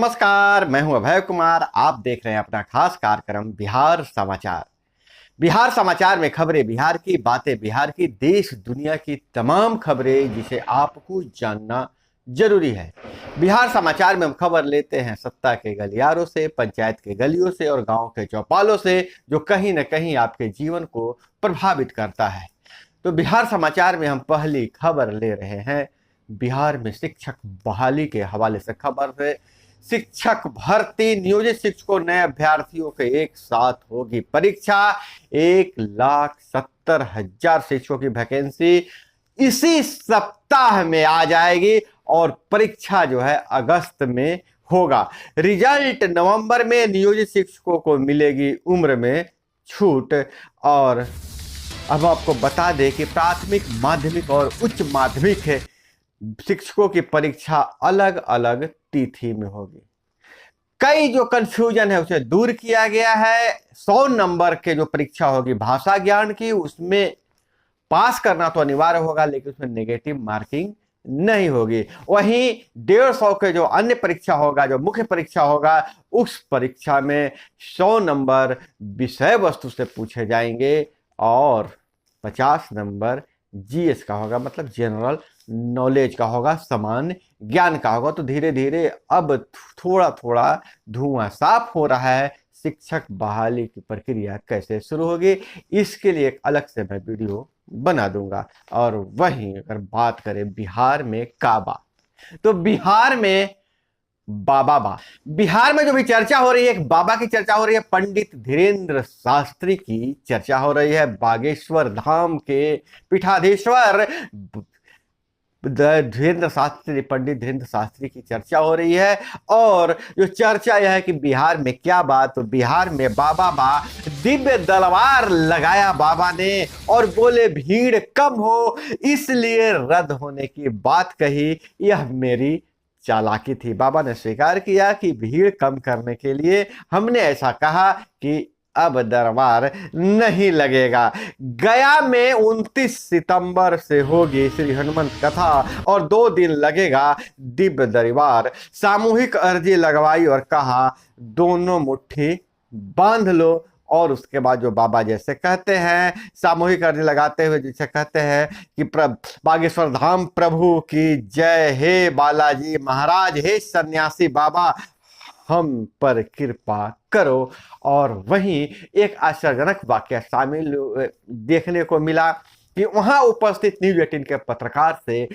नमस्कार, मैं हूं अभय कुमार। आप देख रहे हैं अपना खास कार्यक्रम बिहार समाचार। बिहार समाचार में खबरें बिहार की, बातें बिहार की, देश दुनिया की तमाम खबरें जिसे आपको जानना जरूरी है। बिहार समाचार में हम खबर लेते हैं सत्ता के गलियारों से, पंचायत के गलियों से और गांव के चौपालों से, जो कहीं न कहीं आपके जीवन को प्रभावित करता है। तो बिहार समाचार में हम पहली खबर ले रहे हैं बिहार में शिक्षक बहाली के हवाले से। खबर है शिक्षक भर्ती, नियोजित शिक्षकों नए अभ्यर्थियों के एक साथ होगी परीक्षा। 1,70,000 शिक्षकों की वैकेंसी इसी सप्ताह में आ जाएगी और परीक्षा जो है अगस्त में होगा। रिजल्ट नवंबर में। नियोजित शिक्षकों को मिलेगी उम्र में छूट। और अब आपको बता दें कि प्राथमिक, माध्यमिक और उच्च माध्यमिक शिक्षकों की परीक्षा अलग अलग तिथि में होगी। कई जो कंफ्यूजन है उसे दूर किया गया है। 100 नंबर के जो परीक्षा होगी भाषा ज्ञान की, उसमें पास करना तो अनिवार्य होगा, लेकिन उसमें नेगेटिव मार्किंग नहीं होगी। वहीं 150 के जो अन्य परीक्षा होगा, जो मुख्य परीक्षा होगा, उस परीक्षा में 100 नंबर विषय वस्तु से पूछे जाएंगे और 50 नंबर जीएस का होगा, मतलब जनरल नॉलेज का होगा, सामान्य ज्ञान का होगा। तो धीरे धीरे अब थोड़ा थोड़ा धुआं साफ हो रहा है। शिक्षक बहाली की प्रक्रिया कैसे शुरू होगी, इसके लिए एक अलग से मैं वीडियो बना दूंगा। और वहीं अगर बात करें बिहार में काबा, तो बिहार में बिहार में जो भी चर्चा हो रही है, एक बाबा की चर्चा हो रही है। पंडित धीरेन्द्र शास्त्री की चर्चा हो रही है। बागेश्वर धाम के पीठाधीश्वर धीरेन्द्र शास्त्री, पंडित धीरेन्द्र शास्त्री की चर्चा हो रही है। और जो चर्चा यह है कि बिहार में क्या बात, तो बिहार में बाबा दिव्य दरबार लगाया बाबा ने और बोले भीड़ कम हो, इसलिए रद्द होने की बात कही। यह मेरी चालाकी थी। बाबा ने स्वीकार किया कि भीड़ कम करने के लिए हमने ऐसा कहा कि अब दरबार नहीं लगेगा। गया में 29 सितंबर से होगी श्री हनुमंत कथा और 2 दिन लगेगा दिव्य दरबार। सामूहिक अर्जी लगवाई और कहा दोनों मुट्ठी बांध लो। और उसके बाद जो बाबा जैसे कहते हैं, सामूहिक अर्जी लगाते हुए जैसे कहते हैं कि बागेश्वर धाम प्रभु की जय, हे बालाजी महाराज, हे सन्यासी बाबा, हम पर कृपा करो। और वहीं एक आश्चर्यजनक वाक्य शामिल देखने को मिला कि वहां उपस्थित न्यूज 18 के पत्रकार से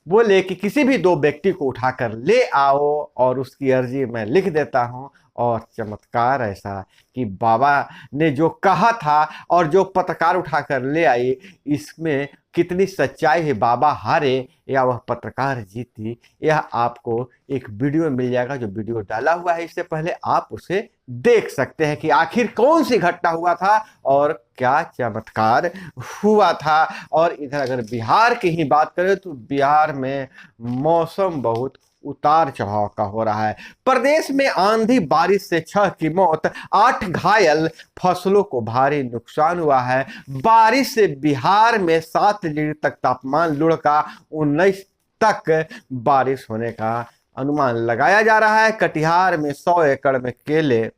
बोले कि किसी भी 2 व्यक्ति को उठाकर ले आओ और उसकी अर्जी मैं लिख देता हूं। और चमत्कार ऐसा कि बाबा ने जो कहा था और जो पत्रकार उठाकर ले आई, इसमें कितनी सच्चाई है, बाबा हारे या वह पत्रकार जीती, यह आपको एक वीडियो मिल जाएगा। जो वीडियो डाला हुआ है, इससे पहले आप उसे देख सकते हैं कि आखिर कौन सी घटना हुआ था और क्या चमत्कार हुआ था। और इधर अगर बिहार की ही बात करें तो बिहार में मौसम बहुत उतार चढ़ाव का हो रहा है। प्रदेश में आंधी बारिश से 6 की मौत, 8 घायल, फसलों को भारी नुकसान हुआ है। बारिश से बिहार में 7 डिग्री तक तापमान लुढ़का, 19 तक बारिश होने का अनुमान लगाया जा रहा है। कटिहार में 100 एकड़ में केले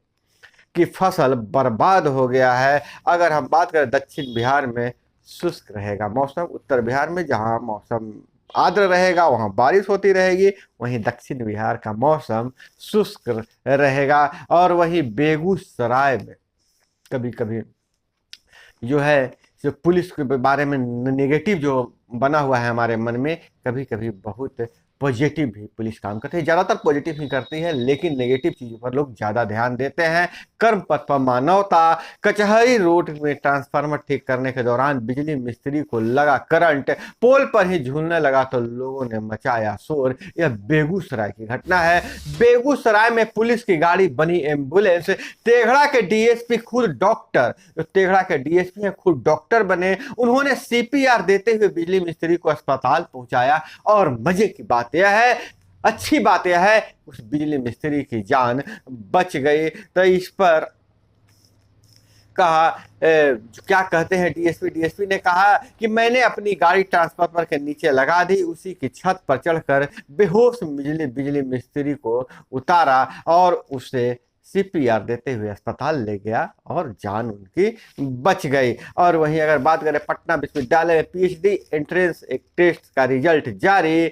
की फसल बर्बाद हो गया है। अगर हम बात करें दक्षिण बिहार में शुष्क रहेगा मौसम। उत्तर बिहार में जहां मौसम आर्द्र रहेगा वहां बारिश होती रहेगी, वहीं दक्षिण बिहार का मौसम शुष्क रहेगा। और वहीं बेगूसराय में कभी कभी जो है, जो पुलिस के बारे में नेगेटिव जो बना हुआ है हमारे मन में, कभी कभी बहुत पॉजिटिव भी पुलिस काम करती है। ज़्यादातर पॉजिटिव ही करती है, लेकिन नेगेटिव चीज़ों पर लोग ज़्यादा ध्यान देते हैं। कर्म पथ पर मानवता। कचहरी रोड में ट्रांसफार्मर ठीक करने के दौरान बिजली मिस्त्री को लगा करंट, पोल पर ही झूलने लगा तो लोगों ने मचाया शोर। यह बेगूसराय की घटना है। बेगूसराय में पुलिस की गाड़ी बनी एम्बुलेंस। तेघड़ा के डीएसपी खुद डॉक्टर, जो तेघड़ा के डीएसपी हैं, खुद डॉक्टर बने। उन्होंने सीपीआर देते हुए बिजली मिस्त्री को अस्पताल पहुंचाया। और मजे की बात यह है, अच्छी बात यह है, उस बिजली मिस्त्री की जान बच गई। तो इस पर कहा क्या कहते हैं डीएसपी ने कहा कि मैंने अपनी गाड़ी ट्रांसफार्मर के नीचे लगा दी, उसी की छत पर चढ़कर बेहोश बिजली मिस्त्री को उतारा और उसे सीपीआर देते हुए अस्पताल ले गया और जान उनकी बच गई। और वहीं अगर बात करें पटना विश्वविद्यालय में पीएचडी एंट्रेंस एक टेस्ट का रिजल्ट जारी,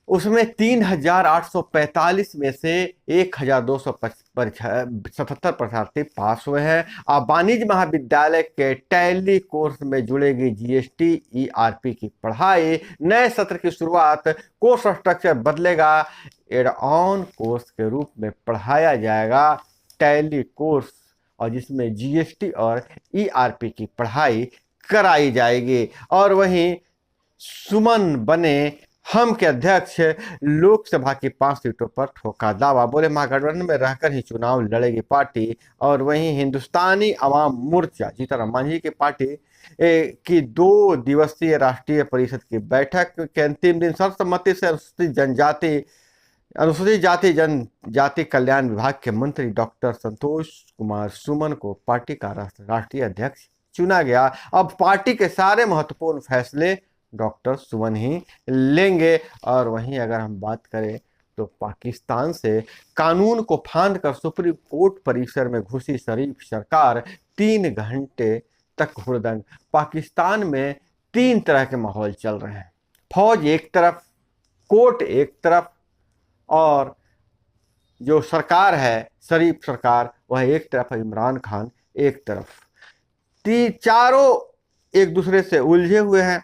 उसमें 3,845 में से 1,277 परीक्षार्थी पास हुए हैं। अब वाणिज्य महाविद्यालय के टैली कोर्स में जुड़ेगी जीएसटी ईआरपी की पढ़ाई। नए सत्र की शुरुआत, कोर्स स्ट्रक्चर बदलेगा, एड ऑन कोर्स के रूप में पढ़ाया जाएगा टैली कोर्स, और जिसमें जीएसटी और ईआरपी की पढ़ाई कराई जाएगी। और वहीं सुमन बने हम के अध्यक्ष, लोकसभा की 5 सीटों पर ठोका दावा, बोले महागठबंधन में रहकर ही चुनाव लड़ेगी पार्टी। और वहीं हिंदुस्तानी अवाम मोर्चा जीतन मांझी की पार्टी की 2 दिवसीय राष्ट्रीय परिषद की बैठक के अंतिम दिन सर्वसम्मति से अनुसूचित जाति जनजाति कल्याण विभाग के मंत्री डॉक्टर संतोष कुमार सुमन को पार्टी का राष्ट्रीय अध्यक्ष चुना गया। अब पार्टी के सारे महत्वपूर्ण फैसले डॉक्टर सुमन ही लेंगे। और वहीं अगर हम बात करें तो पाकिस्तान से कानून को फांद कर सुप्रीम कोर्ट परिसर में घुसी शरीफ सरकार, 3 घंटे तक हुड़दंग। पाकिस्तान में 3 तरह के माहौल चल रहे हैं, फौज एक तरफ, कोर्ट एक तरफ, और जो सरकार है शरीफ सरकार वह एक तरफ, इमरान खान एक तरफ। चारों एक दूसरे से उलझे हुए हैं।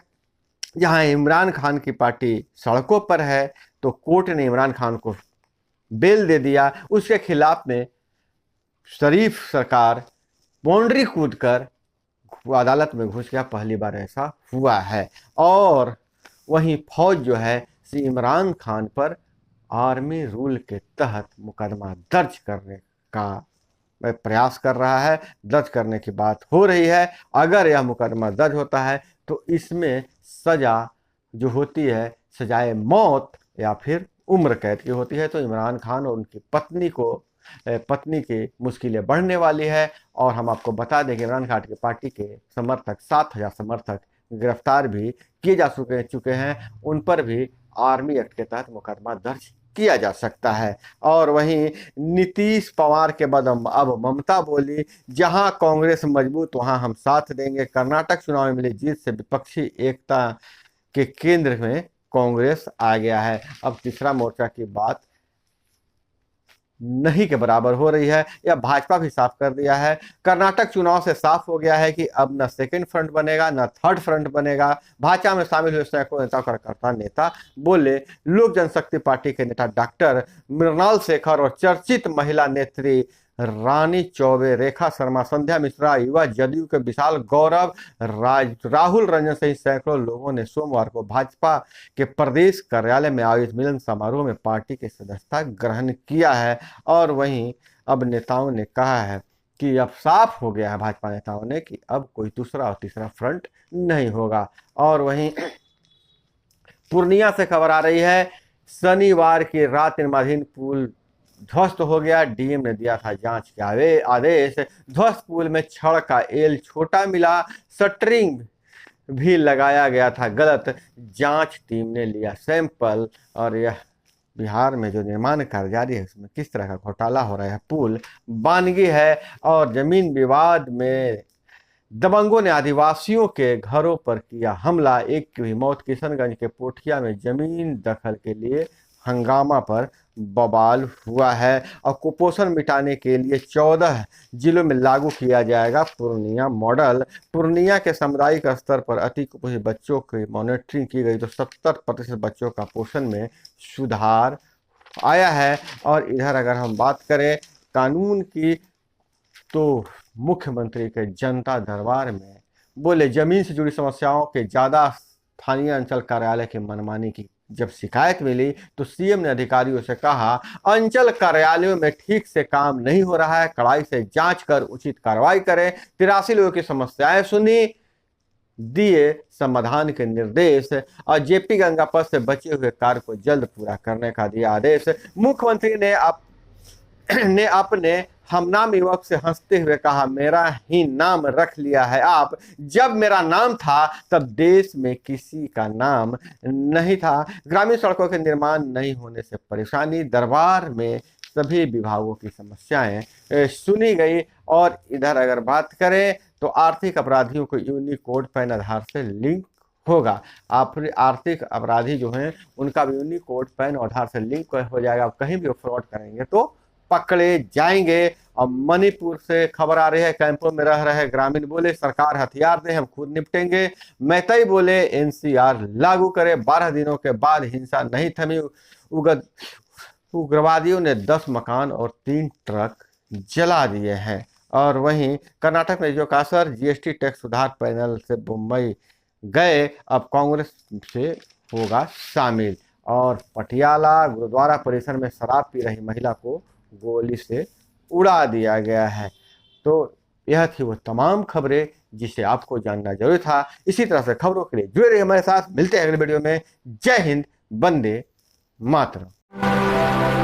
जहां इमरान खान की पार्टी सड़कों पर है तो कोर्ट ने इमरान खान को बेल दे दिया, उसके खिलाफ में शरीफ सरकार बाउंड्री कूदकर अदालत में घुस गया। पहली बार ऐसा हुआ है। और वहीं फौज जो है इमरान खान पर आर्मी रूल के तहत मुकदमा दर्ज करने का प्रयास कर रहा है, दर्ज करने की बात हो रही है। अगर यह मुकदमा दर्ज होता है तो इसमें सजा जो होती है सजाए मौत या फिर उम्र कैद की होती है। तो इमरान खान और उनकी पत्नी की मुश्किलें बढ़ने वाली है। और हम आपको बता दें कि इमरान खान की पार्टी के समर्थक 7,000 समर्थक गिरफ्तार भी किए जा चुके हैं, उन पर भी आर्मी एक्ट के तहत मुकदमा दर्ज किया जा सकता है। और वहीं नीतीश पवार के बाद अब ममता बोली, जहां कांग्रेस मजबूत वहां हम साथ देंगे। कर्नाटक चुनाव में मिली जीत से विपक्षी एकता के केंद्र में कांग्रेस आ गया है। अब तीसरा मोर्चा की बात नहीं के बराबर हो रही है, यह भाजपा भी साफ कर दिया है। कर्नाटक चुनाव से साफ हो गया है कि अब न सेकंड फ्रंट बनेगा न थर्ड फ्रंट बनेगा। भाजपा में शामिल हुए सैकड़ों नेता कार्यकर्ता नेता बोले। लोक जनशक्ति पार्टी के नेता डॉक्टर मृणाल शेखर और चर्चित महिला नेत्री रानी चौबे, रेखा शर्मा, संध्या मिश्रा, युवा जदयू के विशाल गौरव, राहुल रंजन सहित सैकड़ों लोगों ने सोमवार को भाजपा के प्रदेश कार्यालय में आयोजित मिलन समारोह में पार्टी की सदस्यता ग्रहण किया है। और वहीं अब नेताओं ने कहा है कि अब साफ हो गया है, भाजपा नेताओं ने, कि अब कोई दूसरा और तीसरा फ्रंट नहीं होगा। और वहीं पूर्णिया से खबर आ रही है, शनिवार की रात निर्माणाधीन पुल ध्वस्त हो गया। डीएम ने दिया था जांच के आदेश। ध्वस्त पुल में छड़ का एल छोटा मिला, शटरिंग भी लगाया गया था गलत। जांच टीम ने लिया सैंपल। और यह बिहार में जो निर्माण कार्य जारी है उसमें किस तरह का घोटाला हो रहा है। पुल बानगी है। और जमीन विवाद में दबंगों ने आदिवासियों के घरों पर किया हमला, एक की हुई मौत। किशनगंज के पोठिया में जमीन दखल के लिए हंगामा पर बवाल हुआ है। और कुपोषण मिटाने के लिए 14 जिलों में लागू किया जाएगा पूर्णिया मॉडल। पूर्णिया के सामुदायिक स्तर पर अति कुपोषित बच्चों की मॉनिटरिंग की गई तो 70% बच्चों का पोषण में सुधार आया है। और इधर अगर हम बात करें कानून की तो मुख्यमंत्री के जनता दरबार में बोले, जमीन से जुड़ी समस्याओं के ज़्यादा स्थानीय अंचल कार्यालय की मनमानी की जब शिकायत मिली तो सीएम ने अधिकारियों से कहा, अंचल कार्यालयों में ठीक से काम नहीं हो रहा है, कड़ाई से जांच कर उचित कार्रवाई करें। 83 लोगों की समस्याएं सुनी, दिए समाधान के निर्देश। और जेपी गंगा पथ से बचे हुए कार्य को जल्द पूरा करने का दिया आदेश। मुख्यमंत्री ने अपने हमनाम युवक से हंसते हुए कहा, मेरा ही नाम रख लिया है आप। जब मेरा नाम था तब देश में किसी का नाम नहीं था। ग्रामीण सड़कों के निर्माण नहीं होने से परेशानी, दरबार में सभी विभागों की समस्याएं सुनी गई। और इधर अगर बात करें तो आर्थिक अपराधियों को यूनिकोड पैन आधार से लिंक होगा। आप आर्थिक अपराधी जो हैं उनका भी यूनिकोड पैन आधार से लिंक हो जाएगा। आप कहीं भी फ्रॉड करेंगे तो पकड़े जाएंगे। और मणिपुर से खबर आ रही है, कैंपों में रह रहे ग्रामीण बोले सरकार हथियार दे, हम खुद निपटेंगे। मैतई बोले एनसीआर लागू करे। 12 दिनों के बाद हिंसा नहीं थमी। उग्रवादियों ने 10 मकान और 3 ट्रक जला दिए हैं। और वहीं कर्नाटक में जो कासर जीएसटी टैक्स सुधार पैनल से मुंबई गए, अब कांग्रेस से होगा शामिल। और पटियाला गुरुद्वारा परिसर में शराब पी रही महिला को गोली से उड़ा दिया गया है। तो यह थी वो तमाम खबरें जिसे आपको जानना जरूरी था। इसी तरह से खबरों के लिए जुड़े रहिए हमारे साथ। मिलते हैं अगले वीडियो में। जय हिंद, वंदे मातरम।